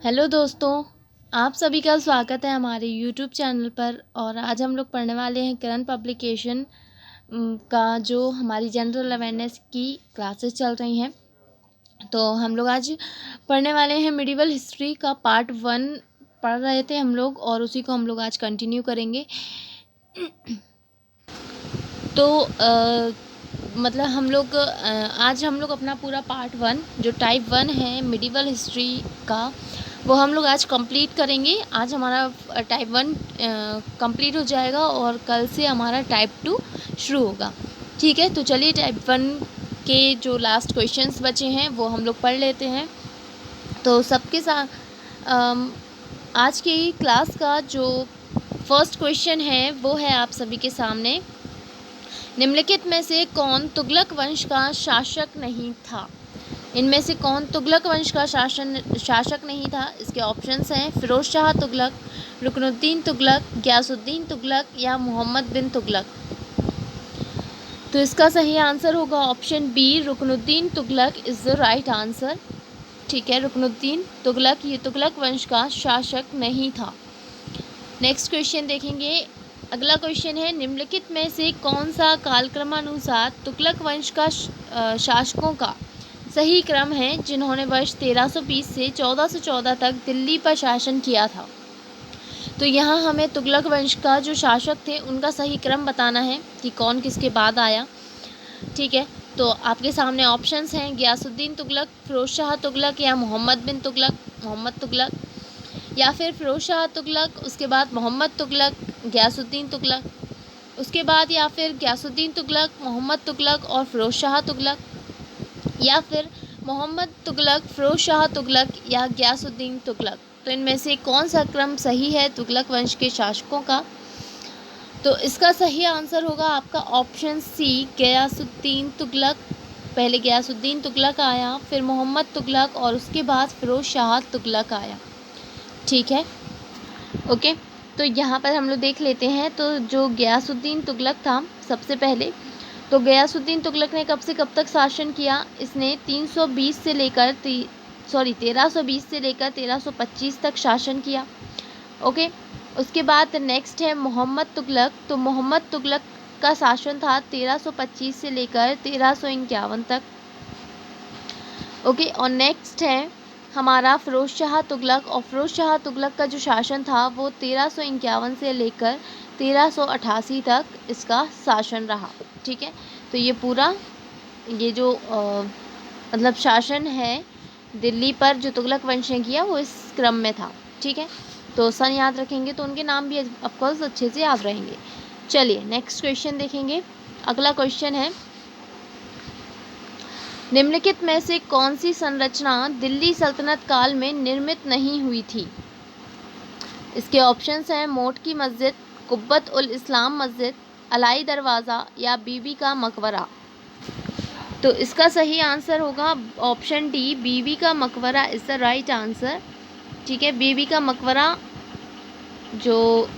Hello दोस्तों, आप सभी का स्वागत है हमारे यूट्यूब चैनल पर। और आज हम लोग पढ़ने वाले हैं करंट पब्लिकेशन का जो हमारी जनरल अवेयरनेस की क्लासेस चल रही हैं। तो हम लोग आज पढ़ने वाले हैं मिडिवल हिस्ट्री का पार्ट 1 पढ़ रहे थे हम लोग, और उसी को हम लोग आज कंटिन्यू करेंगे। तो आज हम लोग अपना पूरा पार्ट 1 जो टाइप 1 है मिडिवल हिस्ट्री का, वो हम लोग आज कंप्लीट करेंगे। आज हमारा टाइप 1 कंप्लीट हो जाएगा और कल से हमारा टाइप 2 शुरू होगा। ठीक है, तो चलिए टाइप 1 के जो लास्ट क्वेश्चंस बचे हैं वो हम लोग पढ़ लेते हैं। तो सबके साथ आज की क्लास का जो फर्स्ट क्वेश्चन है वो है आप सभी के सामने। निम्नलिखित में से कौन तुगलक वंश का शासक नहीं था? इनमें से कौन तुगलक वंश का शासक नहीं था? इसके ऑप्शंस हैं फिरोज शाह तुगलक, रुकनुद्दीन तुगलक, गयासुद्दीन तुगलक या मोहम्मद बिन तुगलक। तो इसका सही आंसर होगा option B, Ruknuddin Tughlaq is the right answer. ठीक है, रुकनुद्दीन तुगलक ये तुगलक वंश का शासक नहीं था। नेक्स्ट क्वेश्चन देखेंगे। अगला क्वेश्चन है, निम्नलिखित में से कौन सा कालक्रमानुसार तुगलक वंश का शासकों का सही क्रम है जिन्होंने वर्ष 1320 से 1414 तक दिल्ली पर शासन किया था? तो यहाँ हमें तुगलक वंश का जो शासक थे उनका सही क्रम बताना है कि कौन किसके बाद आया। ठीक है, तो आपके सामने ऑप्शंस हैं गयासुद्दीन तुगलक, फिरोज शाह तुगलक या मोहम्मद बिन तुगलक, मोहम्मद तुगलक, या फिर फिरोज शाह तुगलक उसके बाद मोहम्मद तुगलक, गयासुद्दीन तुगलक उसके बाद, या फिर गयासुद्दीन तुगलक, मोहम्मद तुगलक और फिरोज शाह तुगलक, या फिर मोहम्मद तुगलक, फिरोज शाह तुगलक या गयासुद्दीन तुगलक। तो इनमें से कौन सा क्रम सही है तुगलक वंश के शासकों का? तो इसका सही आंसर होगा आपका ऑप्शन सी, गयासुद्दीन तुगलक। पहले गयासुद्दीन तुगलक आया, फिर मोहम्मद तुगलक और उसके बाद फिरोज शाह तुगलक आया। ठीक है, ओके। तो यहाँ पर हम लोग देख लेते हैं। तो जो गयासुद्दीन तुगलक था सबसे पहले, तो गयासुद्दीन तुगलक ने कब से कब तक शासन किया? इसने 1320 से लेकर 1325 तक शासन किया। ओके, उसके बाद नेक्स्ट है मोहम्मद तुगलक। तो मोहम्मद तुगलक का शासन था 1325 से लेकर 1351 तक। ओके, और नेक्स्ट है हमारा फिरोज शाह तुगलक, और फिरोज शाह तुगलक का जो शासन था वो 1351 से लेकर 1388 तक इसका शासन रहा। ठीक है, तो ये पूरा ये जो मतलब शासन है दिल्ली पर जो तुगलक वंश ने किया वो इस क्रम में था। ठीक है, तो सन याद रखेंगे तो उनके नाम भी ऑफकोर्स अच्छे से याद रहेंगे। चलिए नेक्स्ट क्वेश्चन देखेंगे। अगला क्वेश्चन है, निम्नलिखित में से कौन सी संरचना दिल्ली सल्तनत काल में निर्मित नहीं हुई थी? इसके ऑप्शंस हैं मोट की मस्जिद, कुब्बत उल इस्लाम मस्जिद, अलाई दरवाज़ा या बीबी का मकबरा। तो इसका सही आंसर होगा ऑप्शन डी, बीबी का मकबरा इज़ द राइट आंसर। ठीक है, बीबी का मकबरा जो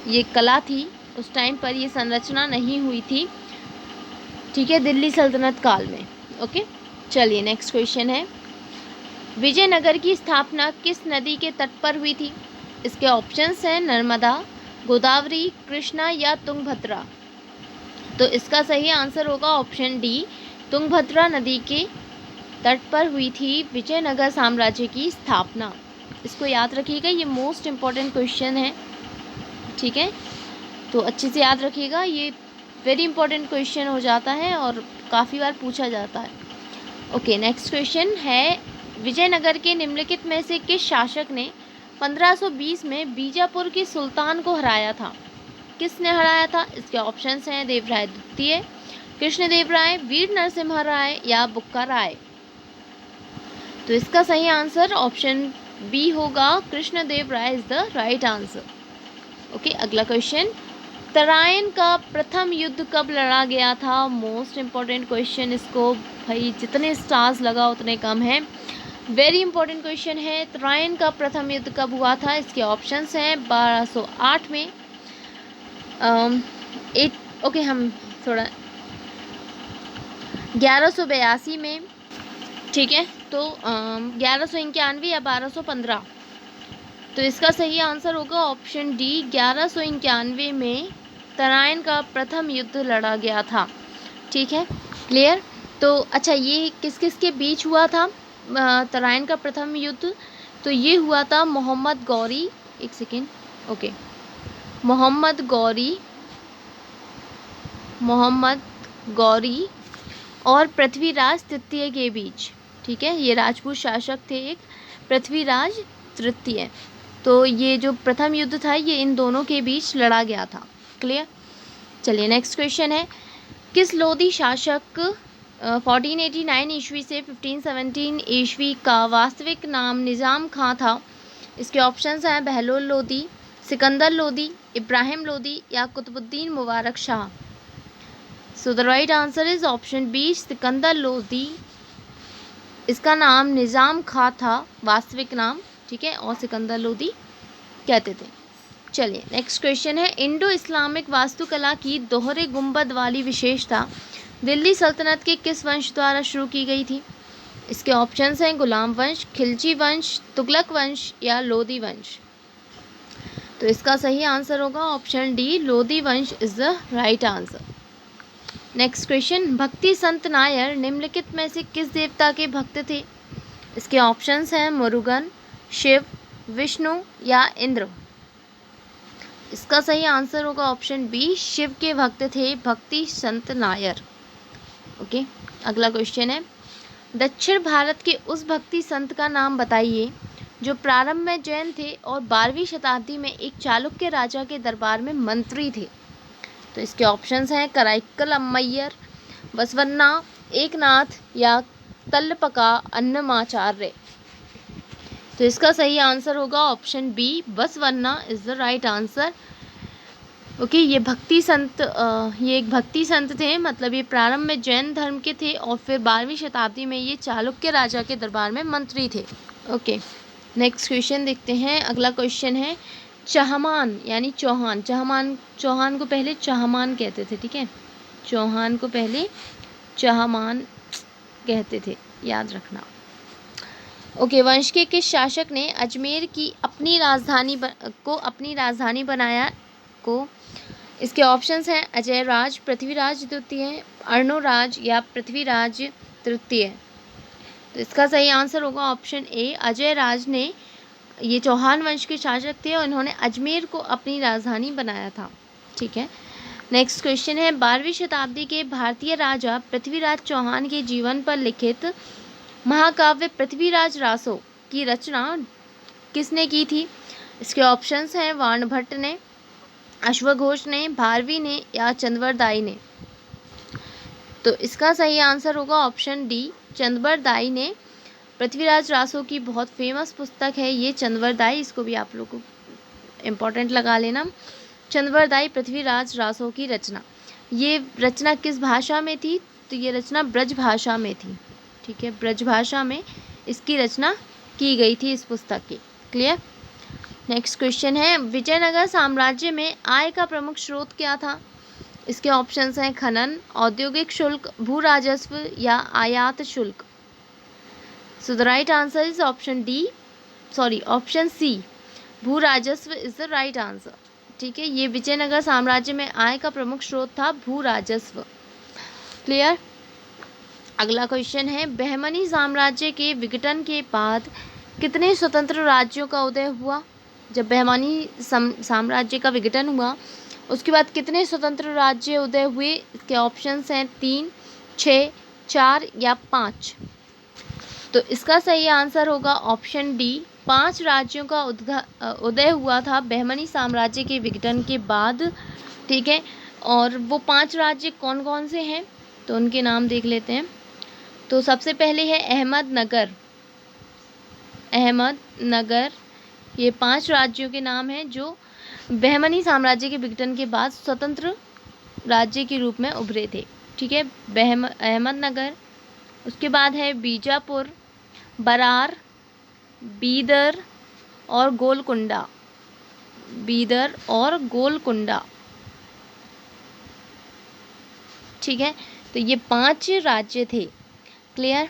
ये कला थी उस टाइम पर ये संरचना नहीं हुई थी। ठीक है, दिल्ली सल्तनत काल में। ओके, चलिए नेक्स्ट क्वेश्चन है, विजयनगर की स्थापना किस नदी के तट पर हुई थी? इसके ऑप्शंस हैं नर्मदा, गोदावरी, कृष्णा या तुंगभद्रा। तो इसका सही आंसर होगा ऑप्शन डी, तुंगभद्रा नदी के तट पर हुई थी विजयनगर साम्राज्य की स्थापना। इसको याद रखिएगा, ये मोस्ट इम्पॉर्टेंट क्वेश्चन है। ठीक है, तो अच्छे से याद रखिएगा, ये वेरी इंपॉर्टेंट क्वेश्चन हो जाता है और काफ़ी बार पूछा जाता है। ओके, नेक्स्ट क्वेश्चन है, विजयनगर के निम्नलिखित में से किस शासक ने 1520 में बीजापुर के सुल्तान को हराया था? किसने हराया था? इसके ऑप्शंस हैं देवराय द्वितीय, कृष्णदेव राय, वीर नरसिम्हा राय या बुक्का राय। तो इसका सही आंसर ऑप्शन बी होगा, Krishnadeva Raya is the right answer. Okay, अगला क्वेश्चन, तराइन का प्रथम युद्ध कब लड़ा गया था? मोस्ट इम्पॉर्टेंट क्वेश्चन, इसको भाई जितने स्टार्स लगा उतने कम है। वेरी इंपॉर्टेंट क्वेश्चन है, तराइन का प्रथम युद्ध कब हुआ था? इसके ऑप्शंस हैं 1208 में, हम थोड़ा 1182 में, ठीक है। तो 1191 या 1215, तो इसका सही आंसर होगा ऑप्शन डी, 1191 में तराइन का प्रथम युद्ध लड़ा गया था। ठीक है, क्लियर। तो अच्छा, ये किस किस के बीच हुआ था तराइन का प्रथम युद्ध? तो ये हुआ था मोहम्मद गौरी, एक सेकेंड, ओके, मोहम्मद गौरी और पृथ्वीराज तृतीय के बीच। ठीक है, ये राजपूत शासक थे एक, पृथ्वीराज तृतीय। तो ये जो प्रथम युद्ध था ये इन दोनों के बीच लड़ा गया था। क्लियर। चलिए नेक्स्ट क्वेश्चन है, किस लोधी शासक 1489 ईस्वी से 1517 ईस्वी का वास्तविक नाम निज़ाम खां था? इसके ऑप्शंस हैं बहलोल लोधी, सिकंदर लोधी, इब्राहिम लोधी या Qutbuddin Mubarak Shah. So the right answer is option B, Sikandar Lodhi. इसका नाम निज़ाम खां था, वास्तविक नाम, ठीक है, और सिकंदर लोधी कहते थे। चलिए नेक्स्ट क्वेश्चन है, इंडो इस्लामिक वास्तुकला की दोहरे गुंबद वाली विशेषता दिल्ली सल्तनत के किस वंश द्वारा शुरू की गई थी? इसके ऑप्शंस हैं गुलाम वंश, खिलजी वंश, तुगलक वंश या लोधी वंश। तो इसका सही आंसर होगा ऑप्शन डी, लोधी वंश is the right answer. Next question, भक्ति संत नायर निम्नलिखित में से किस देवता के भक्त थे? इसके ऑप्शंस हैं मुरुगन, शिव, विष्णु या इंद्र। इसका सही आंसर होगा ऑप्शन बी, शिव के भक्त थे भक्ति संत नायर। ओके, अगला क्वेश्चन है, दक्षिण भारत के उस भक्ति संत का नाम बताइए जो प्रारंभ में जैन थे और 12वीं शताब्दी में एक चालुक्य राजा के दरबार में मंत्री थे। तो इसके ऑप्शंस हैं कराइक्कल अम्मैयर, बसवन्ना, एकनाथ या तल्लपका अन्नमाचार्य। तो इसका सही आंसर होगा option B, Basavanna is the right answer. Okay, ये भक्ति संत ये एक भक्ति संत थे, मतलब ये प्रारंभ में जैन धर्म के थे और फिर 12वीं शताब्दी में ये चालुक्य राजा के दरबार में मंत्री थे। ओके, नेक्स्ट क्वेश्चन देखते हैं। अगला क्वेश्चन है, चहमान यानी चौहान, चौहान को पहले चहमान कहते थे। ठीक है, चौहान को पहले चहमान कहते थे, याद रखना। ओके, वंश के किस शासक ने अजमेर की अपनी राजधानी बनाया को? इसके ऑप्शंस हैं अजय राज, पृथ्वीराज द्वितीय, अर्णोराज या पृथ्वीराज तृतीय। तो इसका सही आंसर होगा ऑप्शन ए, अजय राज ने, ये चौहान वंश के शासक थे और इन्होंने अजमेर को अपनी राजधानी बनाया था। ठीक है, नेक्स्ट क्वेश्चन है, 12वीं शताब्दी के भारतीय राजा पृथ्वीराज चौहान के जीवन पर लिखित महाकाव्य पृथ्वीराज रासो की रचना किसने की थी? इसके ऑप्शंस हैं वाणभट्ट ने, अश्वघोष ने, भारवी ने या चंद्रवरदाई ने। तो इसका सही आंसर होगा ऑप्शन डी, चंद्रवरदाई ने। पृथ्वीराज रासो की बहुत फेमस पुस्तक है ये चंद्रवरदाई, इसको भी आप लोग को इम्पोर्टेंट लगा लेना। चंद्रवरदाई पृथ्वीराज रासो की रचना, ये रचना किस भाषा में थी? तो ये रचना ब्रज भाषा में थी। ठीक है, ब्रज भाषा में इसकी रचना की गई थी इस पुस्तक की। क्लियर। नेक्स्ट क्वेश्चन है, विजयनगर साम्राज्य में आय का प्रमुख स्रोत क्या था? इसके ऑप्शंस हैं खनन, औद्योगिक शुल्क, भू राजस्व या आयात शुल्क। So the right answer is option C, भू राजस्व इज द राइट आंसर। ठीक है, ये विजयनगर साम्राज्य में आय का प्रमुख स्रोत था भू राजस्व। क्लियर। अगला क्वेश्चन है, बहमनी साम्राज्य के विघटन के बाद कितने स्वतंत्र राज्यों का उदय हुआ? जब बहमनी साम्राज्य का विघटन हुआ उसके बाद कितने स्वतंत्र राज्य उदय हुए? इसके ऑप्शंस हैं 3, 6, 4 या 5। तो इसका सही आंसर होगा ऑप्शन डी, 5 राज्यों का उदय हुआ था बहमनी साम्राज्य के विघटन के बाद। ठीक है, और वो 5 राज्य कौन कौन से हैं तो उनके नाम देख लेते हैं। तो सबसे पहले है अहमदनगर, ये 5 राज्यों के नाम हैं जो बहमनी साम्राज्य के विघटन के बाद स्वतंत्र राज्य के रूप में उभरे थे। ठीक है, अहमदनगर, उसके बाद है बीजापुर, बरार, बीदर और गोलकुंडा। ठीक है, तो ये 5 राज्य थे। क्लियर।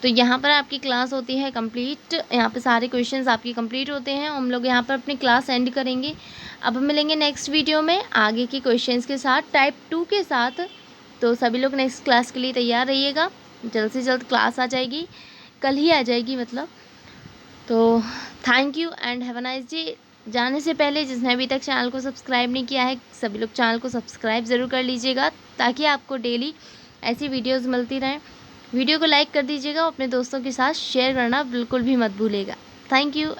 तो यहाँ पर आपकी क्लास होती है कंप्लीट, यहाँ पे सारे क्वेश्चंस आपके कंप्लीट होते हैं। हम लोग यहाँ पर अपनी क्लास एंड करेंगे। अब हम मिलेंगे नेक्स्ट वीडियो में आगे के क्वेश्चंस के साथ, टाइप 2 के साथ। तो सभी लोग नेक्स्ट क्लास के लिए तैयार रहिएगा। जल्द से जल्द क्लास आ जाएगी, कल ही आ जाएगी मतलब। तो thank you and have a nice day. जाने से पहले जिसने अभी तक चैनल को सब्सक्राइब नहीं किया है, सभी लोग चैनल को सब्सक्राइब ज़रूर कर लीजिएगा, ताकि आपको डेली ऐसी वीडियोस मिलती रहें। वीडियो को लाइक कर दीजिएगा, अपने दोस्तों के साथ शेयर करना बिल्कुल भी मत भूलिएगा। Thank you.